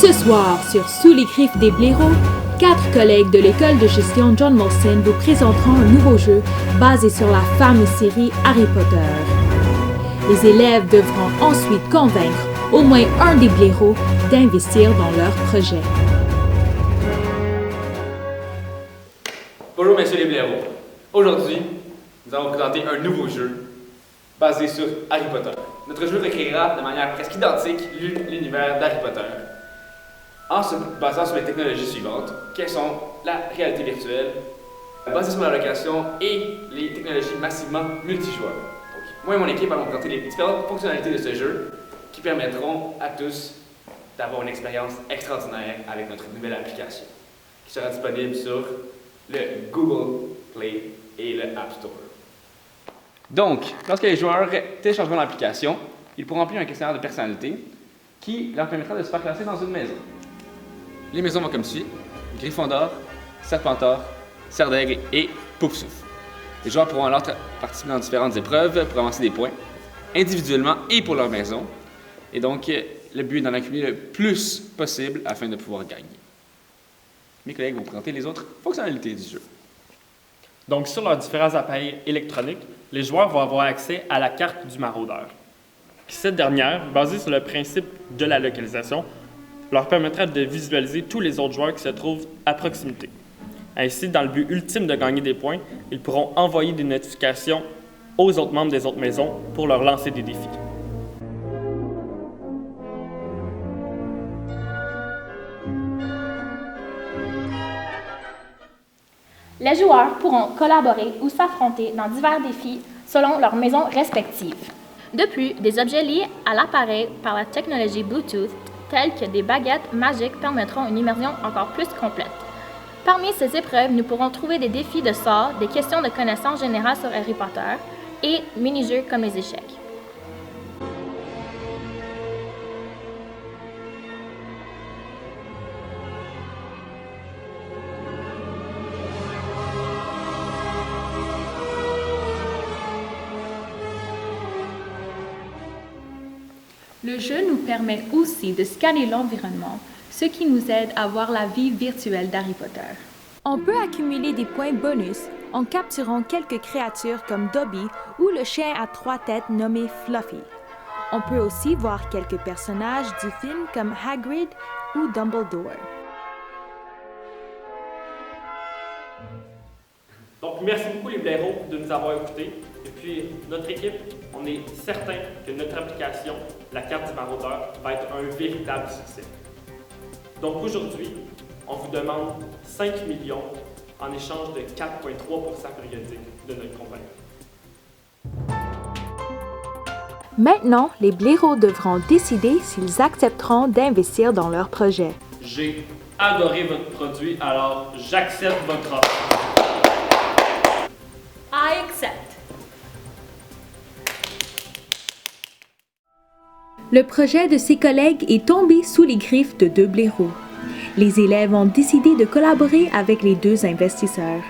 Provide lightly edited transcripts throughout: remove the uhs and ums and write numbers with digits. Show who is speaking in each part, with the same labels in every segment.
Speaker 1: Ce soir, sur Sous les griffes des blaireaux, 4 collègues de l'école de gestion John Molson vous présenteront un nouveau jeu basé sur la fameuse série Harry Potter. Les élèves devront ensuite convaincre au moins un des blaireaux d'investir dans leur projet.
Speaker 2: Bonjour messieurs les blaireaux. Aujourd'hui, nous allons vous présenter un nouveau jeu basé sur Harry Potter. Notre jeu recréera de manière presque identique l'univers d'Harry Potter en se basant sur les technologies suivantes, qui sont la réalité virtuelle, basée sur la location et les technologies massivement multijoueurs. Donc, moi et mon équipe allons présenter les différentes fonctionnalités de ce jeu qui permettront à tous d'avoir une expérience extraordinaire avec notre nouvelle application qui sera disponible sur le Google Play et le App Store. Donc, lorsque les joueurs téléchargeront l'application, ils pourront remplir un questionnaire de personnalité qui leur permettra de se faire classer dans une maison. Les maisons vont comme suit: Gryffondor, Serpentard, Serdaigle et Poufsouffle. Les joueurs pourront alors participer dans différentes épreuves pour avancer des points, individuellement et pour leur maison. Et donc, le but est d'en accumuler le plus possible afin de pouvoir gagner. Mes collègues vont présenter les autres fonctionnalités du jeu.
Speaker 3: Donc, sur leurs différents appareils électroniques, les joueurs vont avoir accès à la carte du maraudeur. Cette dernière, basée sur le principe de la localisation, leur permettra de visualiser tous les autres joueurs qui se trouvent à proximité. Ainsi, dans le but ultime de gagner des points, ils pourront envoyer des notifications aux autres membres des autres maisons pour leur lancer des défis.
Speaker 4: Les joueurs pourront collaborer ou s'affronter dans divers défis selon leurs maisons respectives. De plus, des objets liés à l'appareil par la technologie Bluetooth, tels que des baguettes magiques, permettront une immersion encore plus complète. Parmi ces épreuves, nous pourrons trouver des défis de sorts, des questions de connaissances générales sur Harry Potter et mini-jeux comme les échecs.
Speaker 1: Le jeu nous permet aussi de scanner l'environnement, ce qui nous aide à voir la vie virtuelle d'Harry Potter. On peut accumuler des points bonus en capturant quelques créatures comme Dobby ou le chien à 3 têtes nommé Fluffy. On peut aussi voir quelques personnages du film comme Hagrid ou Dumbledore.
Speaker 3: Donc, merci beaucoup les blaireaux de nous avoir écoutés. Et puis, notre équipe, on est certain que notre application, la carte du maraudeur, va être un véritable succès. Donc aujourd'hui, on vous demande 5 millions en échange de 4,3% périodique de notre compagnie.
Speaker 1: Maintenant, les blaireaux devront décider s'ils accepteront d'investir dans leur projet.
Speaker 3: J'ai adoré votre produit, alors j'accepte votre offre.
Speaker 4: I accept.
Speaker 1: Le projet de ses collègues est tombé sous les griffes de 2 blaireaux. Les élèves ont décidé de collaborer avec les 2 investisseurs.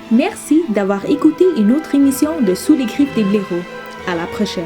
Speaker 1: Merci d'avoir écouté une autre émission de Sous les griffes des blaireaux. À la prochaine.